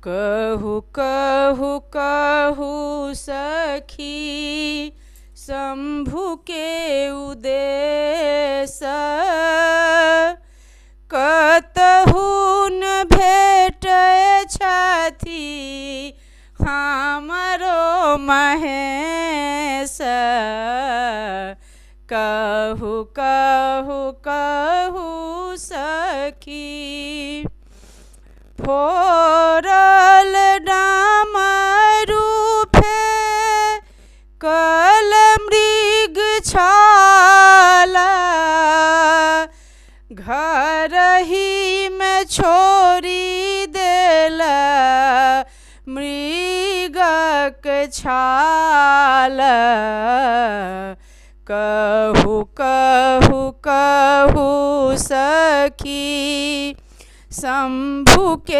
कहु कहु कहु सखी शंभु के उदेश कतहु न भेटै छथि हमरो महेश। कहु कहु कहु सखी फोरल डामरू फेकल मृग छाला घरही में छोड़ी देला मृगक छाल। कहु कहु कहु सखी शंभु के